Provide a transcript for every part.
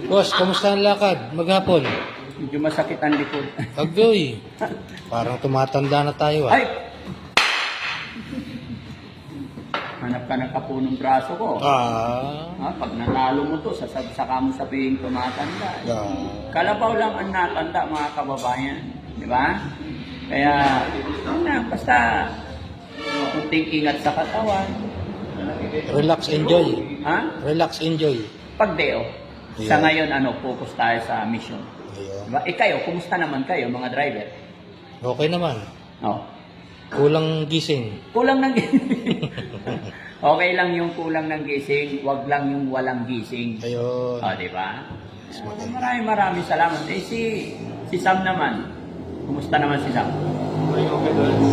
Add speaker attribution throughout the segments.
Speaker 1: Boss, kamusta ang lakad? Maghapon.
Speaker 2: Medyo masakit ang likod.
Speaker 1: Agdoy. Parang tumatanda na tayo ah.
Speaker 2: Ay! Hanap ka ng kapunong braso ko. Pag nanalo mo to, saka mo sabihin tumatanda. Kalabaw lang ang natanda, mga kababayan. Di ba? Kaya, basta kunting ingat sa katawan.
Speaker 1: Relax, enjoy.
Speaker 2: Ha?
Speaker 1: Relax, enjoy.
Speaker 2: Pagdeo. Sa ngayon, focus tayo sa mission.
Speaker 1: Ayun.
Speaker 2: Diba? Kayo, kumusta naman kayo, mga driver?
Speaker 1: Okay naman.
Speaker 2: Oh.
Speaker 1: Kulang gising.
Speaker 2: Kulang ng gising. Okay lang yung kulang ng gising, wag lang yung walang gising.
Speaker 1: Ayun.
Speaker 2: Di ba? Maraming salamat. Si Sam naman. Kumusta naman si Sam?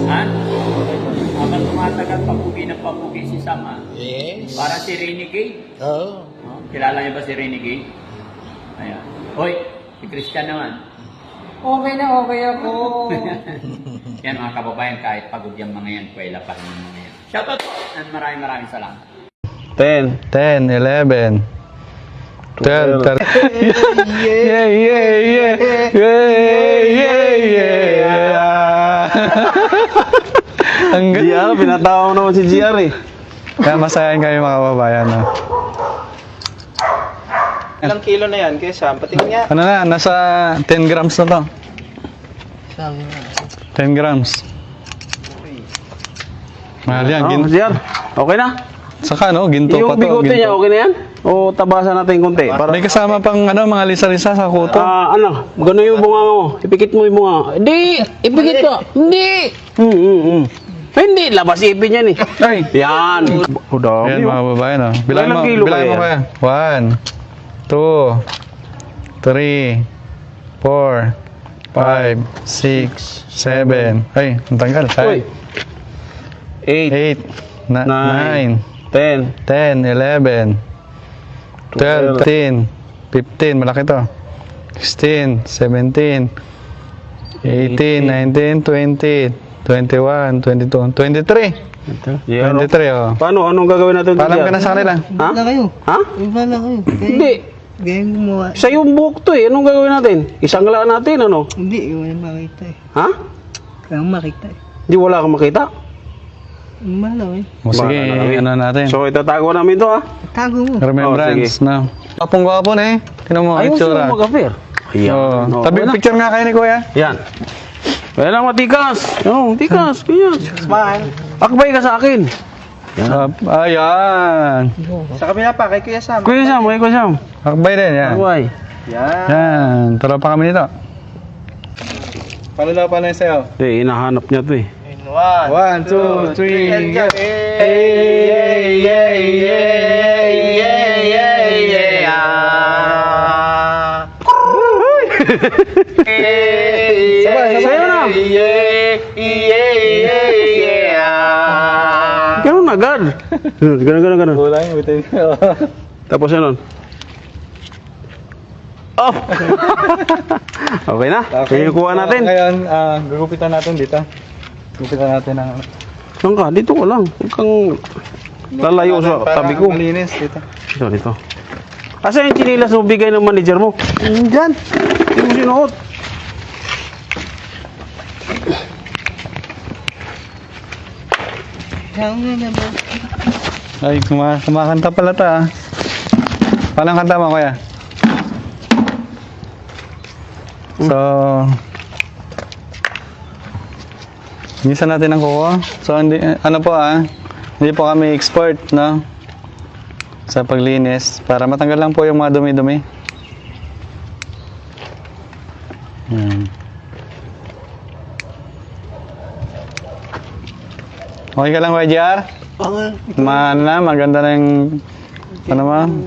Speaker 2: Ha? Habang tumatagal, papugi si Sam, ha?
Speaker 1: Yes.
Speaker 2: Para si Renegade.
Speaker 1: Oo.
Speaker 2: Kilala niyo ba si Renegade? Ayan. Hoy, si Christian naman. Okay na okay ako. Yan mga kababayan, kahit pagod yung mga yan, kwela pa rin yung mga yan. Shoutout po! And maraming salamat.
Speaker 3: 10,
Speaker 4: 11, 12, 13. Yeah, yeah, yeah. Yeah, yeah. Ang
Speaker 3: GR, pinatawa mo naman si GR eh.
Speaker 4: Kaya masayahin kayo mga kababayan. No?
Speaker 5: Ilang kilo na yan, kaya Sam? Patingin nga.
Speaker 4: Ano na, nasa 10 grams na to. 10 grams. Mahal yan.
Speaker 3: GR, okay na?
Speaker 4: Saka no, ginto pa
Speaker 3: Yung
Speaker 4: to.
Speaker 3: bigote niya, okay na yan? O tabasan natin konti? Para,
Speaker 4: May kasama pang mga lisa-lisa sa kuto.
Speaker 3: gano'n yung bunga mo. Ipikit mo yung bunga. Hindi! Ipikit mo! Hindi! Hindi, labas ipin yan eh.
Speaker 4: Ay!
Speaker 3: Yan! O dami.
Speaker 4: Ayan mga kababayan. No?
Speaker 3: Ilang kilo
Speaker 4: Bilangin mo
Speaker 3: kaya?
Speaker 4: kaya. 1, 2, 3, 4, 5, 6, 7. Ay, ang tanggal.
Speaker 3: Uy. 8,
Speaker 4: 8, 9,
Speaker 3: 10,
Speaker 4: 10, 11, 12, 13, 15, malaki to. 16, 17, 18, 19, 20, 21, 22, 23. 23, oh.
Speaker 3: Paano? Anong gagawin natin?
Speaker 4: Paalam ka na sa kanila.
Speaker 3: Ha?
Speaker 6: Wala kayo.
Speaker 3: Ha?
Speaker 6: Wala kayo.
Speaker 3: Hindi.
Speaker 6: Gaya gumawa.
Speaker 3: Sa yung buhok to eh. Anong gagawin natin? Isanglaan natin, ano?
Speaker 6: Hindi, wala makita eh.
Speaker 3: Ha?
Speaker 6: Kaya makita eh.
Speaker 3: Hindi wala kang makita?
Speaker 6: Malaw eh.
Speaker 4: O sige, ano natin.
Speaker 3: So, itatago namin to, ha?
Speaker 6: Tago mo.
Speaker 4: Remembrance na. Kapong-kapon eh. Tinan mo,
Speaker 3: Ayun
Speaker 4: itsura.
Speaker 3: siya mag-affair. Ayan.
Speaker 4: Oh. Tabi picture nga kayo ni Kuya.
Speaker 3: Yan. Kaya lang matikas. Oo, tikas. Ganyan.
Speaker 5: Smile.
Speaker 3: Akbay ka sa akin.
Speaker 4: Ayan.
Speaker 5: Sa kabila pa, kay Kuya Sam.
Speaker 3: Kuya Sam, Kuya Sam.
Speaker 4: Akbay din, yan.
Speaker 3: Akbay.
Speaker 5: Yan.
Speaker 4: Yan. Tara pa kami nito. Palula pa na sa'yo.
Speaker 3: Eh, hinahanap niya to eh.
Speaker 4: 1, 2, 3, go!
Speaker 3: Sabay, sayo na. Ganun agad. Ganun.
Speaker 4: Kulang, bitin.
Speaker 3: Tapos yan. Oh! Okay na. Kaya kuha natin.
Speaker 4: Ngayon, gugupitan natin dito. Gugupitan natin ang...
Speaker 3: Saan ka? Dito ko lang. Huwag kang lalayo sa tabi ko.
Speaker 4: Malinis dito.
Speaker 3: Dito. Asa yung chinilas mo bigay ng manager mo? Diyan. Hindi mo sinuot.
Speaker 6: Kaya na ba?
Speaker 4: Ay, kumakanta pala ta. Paano kanta mo, Kuya? So, gisa natin ang kuko. So, ano po hindi po kami expert, no? Sa paglinis. Para matanggal lang po yung mga dumi-dumi. Yan. Okay ka lang, YGR? Maganda na yung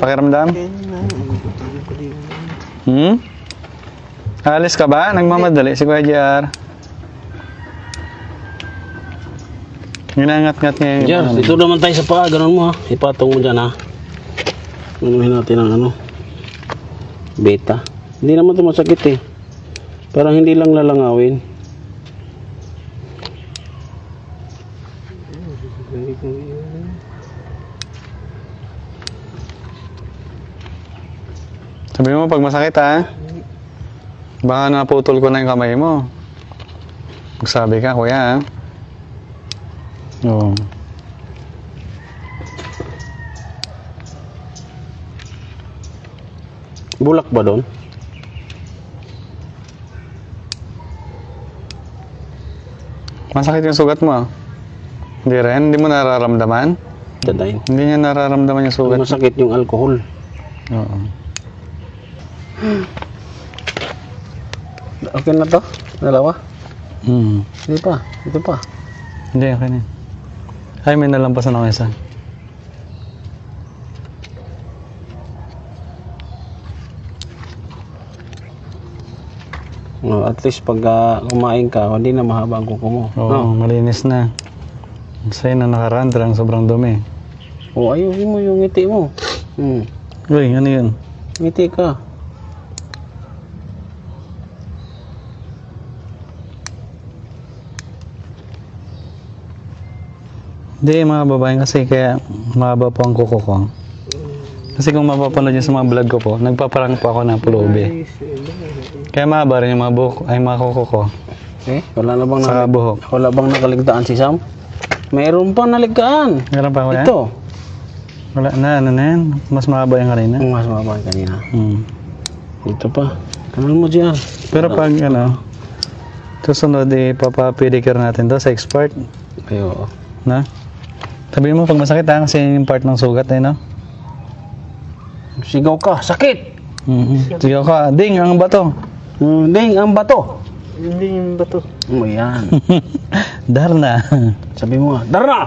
Speaker 4: pakiramdam? Alis ka ba? Nagmamadali si Kuya JR. Ginangat-ngat niya yung...
Speaker 3: Diyan, dito naman tayo sa paa. Ganun mo ha. Ipatong mo dyan ha. Unuhin natin ang beta. Hindi naman ito masakit eh. Parang hindi lang lalangawin.
Speaker 4: Sabi mo pag masakit ha. Baka naputol ko na yung kamay mo. Magsabi ka, kuya ha. Oo.
Speaker 3: Bulak ba doon?
Speaker 4: Masakit yung sugat mo. Hindi rin? Hindi mo nararamdaman?
Speaker 3: Dadayin.
Speaker 4: Hindi niya nararamdaman yung sugat.
Speaker 3: Masakit yung alcohol.
Speaker 4: Oo.
Speaker 3: Okay na to? Dalawa?
Speaker 4: Hmm.
Speaker 3: Hindi pa. Ito pa.
Speaker 4: Hindi, okay na. Ay, may nalampasan ako isa.
Speaker 3: Oh, at least pag kumain ka, hindi na mahaba ang kuko mo.
Speaker 4: Oo, malinis na. Sa'yo na nakaraan, talagang sobrang dumi.
Speaker 3: Oh, ayusin mo yung ngiti mo.
Speaker 4: Uy, ano yun?
Speaker 3: Ngiti ka.
Speaker 4: Hindi, mga babaeng kasi kaya mahaba po ang kuko ko. Kasi kung mapapanood nyo sa mga vlog ko po, nagpaparang po ako ng pulubi. Kaya mahaba rin yung mga buhok, ay mga kuko ko.
Speaker 3: Eh, wala na bang
Speaker 4: Saka buhok.
Speaker 3: wala bang nakaligtaan si Sam? Mayroon pa naligtaan.
Speaker 4: Meron pa kuya?
Speaker 3: Ito.
Speaker 4: Wala na, ano na yan? Mas mahaba yung kanina.
Speaker 3: Ang mas mababa kanina.
Speaker 4: Hmm.
Speaker 3: Ito pa. Kanal mo dyan.
Speaker 4: Pero pag ano, susunod ipapapedicure natin to sa expert.
Speaker 3: Ayo.
Speaker 4: Na? Sabihin mo pag masakit ha, kasi yung part ng sugat eh, no?
Speaker 3: Sigaw ka. Sakit.
Speaker 4: Sige ka, ding, ang bato.
Speaker 3: Ding, ang bato.
Speaker 6: Hindi yung bato.
Speaker 3: Oh, yan.
Speaker 4: Darna.
Speaker 3: Sabi mo nga. Dara!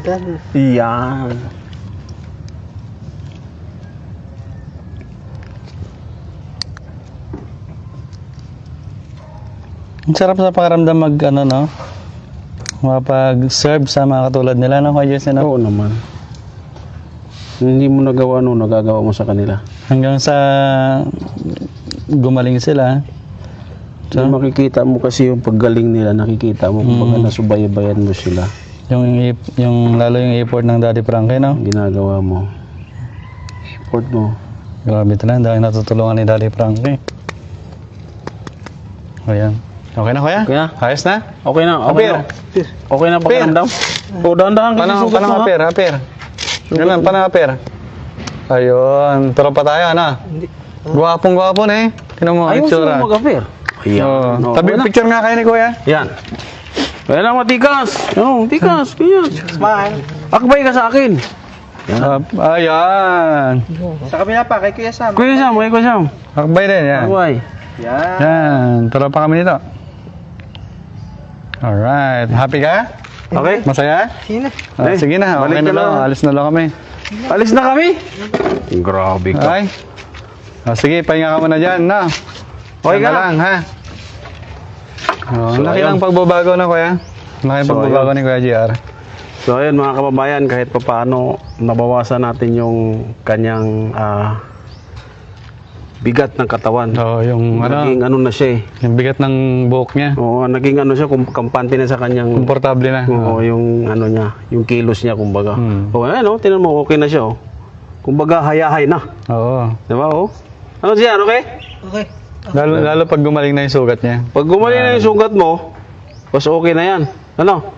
Speaker 6: Dahil.
Speaker 3: Yan.
Speaker 4: Ang sarap sa pakiramdam mag, ano, no? Mapag-serve sa mga katulad nila, no? Kaya Diyos na,
Speaker 3: Oo naman. Hindi mo nagawa no, nagagawa mo sa kanila.
Speaker 4: hanggang sa gumaling sila.
Speaker 3: So, makikita mo kasi yung paggaling nila, nakikita mo kung nasubayabayan mo sila.
Speaker 4: Yung lalo yung effort ng Daddy Frankie, no?
Speaker 3: Ginagawa mo. Support mo.
Speaker 4: Grabe talaga, dahil natutulungan ni Daddy Frankie. Ayan. Okay na, kuya?
Speaker 3: Okay na.
Speaker 4: Ayos na?
Speaker 3: Okay na, okay na. Okay na pakiramdam? O, dahan-dahan kasi sugat mo, ha?
Speaker 4: Aper. Ganun, aper. Ayun, tropa tayo, ano? Gwapong-gwapo na eh. Tinan mo,
Speaker 3: Ayaw
Speaker 4: itsura.
Speaker 3: mo mag-affair. Ayan.
Speaker 4: Oh.
Speaker 3: Okay
Speaker 4: Tabi
Speaker 3: na.
Speaker 4: picture nga kayo ni kuya.
Speaker 3: Yan. Kaya lang matikas. Oo, tikas. Ganyan.
Speaker 5: Smile.
Speaker 3: Akbay ka sa akin.
Speaker 4: Ayan.
Speaker 5: Sa kabila pa, kay Kuya Sam.
Speaker 3: Kuya Sam, Kuya Sam.
Speaker 4: Akbay din, yan.
Speaker 3: Akbay.
Speaker 5: Yan.
Speaker 4: Yan, tropa kami nito. Alright, happy ka?
Speaker 3: Okay?
Speaker 4: Masaya?
Speaker 6: Sino?
Speaker 3: Eh,
Speaker 4: Sige na, okay
Speaker 3: balik
Speaker 4: na
Speaker 3: ka
Speaker 4: lang.
Speaker 3: na.
Speaker 4: Alis na lang kami.
Speaker 3: Alis na kami? Grabe ka.
Speaker 4: Okay? Sige, pahinga ka muna dyan, no?
Speaker 3: Okay ka
Speaker 4: Yan na
Speaker 3: na?
Speaker 4: lang, ha?
Speaker 3: So,
Speaker 4: laki
Speaker 3: ayun.
Speaker 4: lang pagbabago na, kuya. Laki
Speaker 3: So,
Speaker 4: pagbabago
Speaker 3: ayun.
Speaker 4: ni Kuya JR.
Speaker 3: So ayun mga kababayan, kahit papaano nabawasan natin yung kanyang bigat ng katawan.
Speaker 4: Oo, yung
Speaker 3: Naging ano na siya eh.
Speaker 4: yung bigat ng buhok niya.
Speaker 3: Oo, naging ano siya, kampante na sa kanyang
Speaker 4: Komportable na.
Speaker 3: oo, yung ano niya, yung kilos niya kumbaga. Oo, ano, tinan mo, okay na siya oh. Kumbaga hayahay na.
Speaker 4: Oo.
Speaker 3: Di ba oh? Ano siya, okay?
Speaker 6: Okay.
Speaker 4: Lalo pag gumaling na yung sugat niya.
Speaker 3: Pag gumaling na yung sugat mo, mas okay na yan. Ano?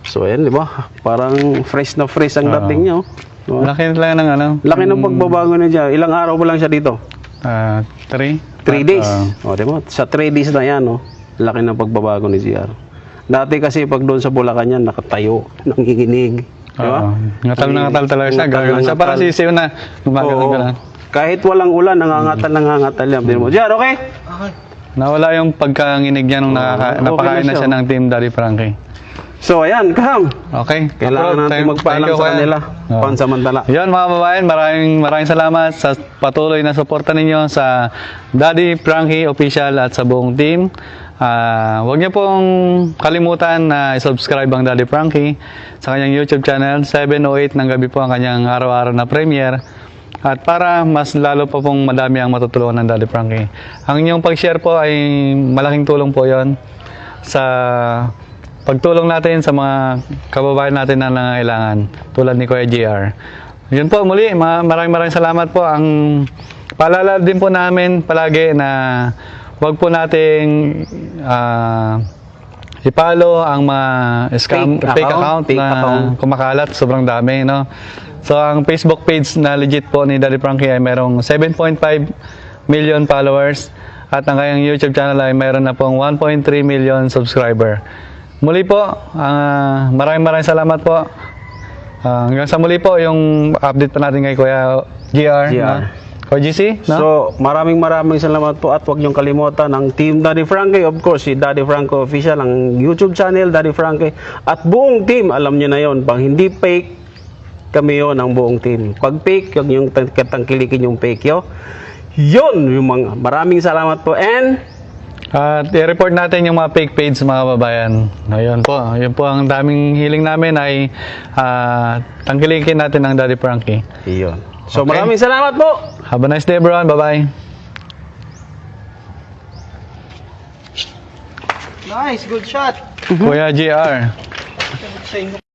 Speaker 3: So ayan, di ba? Parang fresh na fresh ang dating niya oh. Oo.
Speaker 4: Laki lang ng ano.
Speaker 3: Laki ng pagbabago niya dyan. Ilang araw pa lang siya dito?
Speaker 4: 3
Speaker 3: 3 days. O, di ba? Sa 3 days na yan, no? Laki ng pagbabago ni JR. Dati kasi pag doon sa Bulacan yan, nakatayo, nanginginig. Di ba?
Speaker 4: Ngatal na ngatal talaga siya.
Speaker 3: Ngatal na
Speaker 4: Gagawin siya.
Speaker 3: ngatal.
Speaker 4: Parang sisiw na. Gumagano
Speaker 3: Oo.
Speaker 4: ka lang.
Speaker 3: Kahit walang ulan, nangangatal yan. Tignan mo, JR, okay?
Speaker 6: Okay.
Speaker 4: Nawala yung pagkanginig niya nung
Speaker 3: okay
Speaker 4: napakain
Speaker 3: na
Speaker 4: na
Speaker 3: siya.
Speaker 4: siya ng Team Daddy Frankie.
Speaker 3: So, ayan, Kam.
Speaker 4: Okay.
Speaker 3: Kailangan natin magpaalam sa kanila.
Speaker 4: Oo.
Speaker 3: Pansamantala.
Speaker 4: Yan mga kababayan, maraming salamat sa patuloy na suporta ninyo sa Daddy Frankie Official at sa buong team. Huwag niyo pong kalimutan na i-subscribe ang Daddy Frankie sa kanyang YouTube channel. 7:08 ng gabi po ang kanyang araw-araw na premiere. At para mas lalo pa pong madami ang matutulungan ng Daddy Frankie. Ang inyong pag-share po ay malaking tulong po yon sa pagtulong natin sa mga kababayan natin na nangangailangan tulad ni Kuya JR. Yun po muli, maraming salamat po. Ang paalala din po namin palagi na wag po nating i-follow ang mga scam, fake account na kumakalat, sobrang dami, no? So, ang Facebook page na legit po ni Daddy Frankie ay merong 7.5 million followers at ang kanyang YouTube channel ay meron na pong 1.3 million subscriber. Muli po, maraming salamat po. Hanggang sa muli po yung update pa natin kay Kuya GR. Kuya GC, no?
Speaker 3: So, maraming salamat po at huwag niyong kalimutan ang Team Daddy Frankie. Of course, si Daddy Franco Official, ang YouTube channel, Daddy Frankie. At buong team, alam niyo na yon. Pag hindi fake, kami yon ang buong team. Pag fake, huwag niyong tangkilikin yung fake yo. Yun, yung mga maraming salamat po. And
Speaker 4: At i-report natin yung mga fake page mga kababayan. Ayun po, yun po ang daming hiling namin ay tangkilikin natin ang Daddy Frankie.
Speaker 3: yun. So,
Speaker 4: Okay.
Speaker 3: maraming salamat po.
Speaker 4: Have a nice day everyone. Bye-bye.
Speaker 5: Nice, good shot.
Speaker 4: Kuya GR.
Speaker 5: Sa inyo.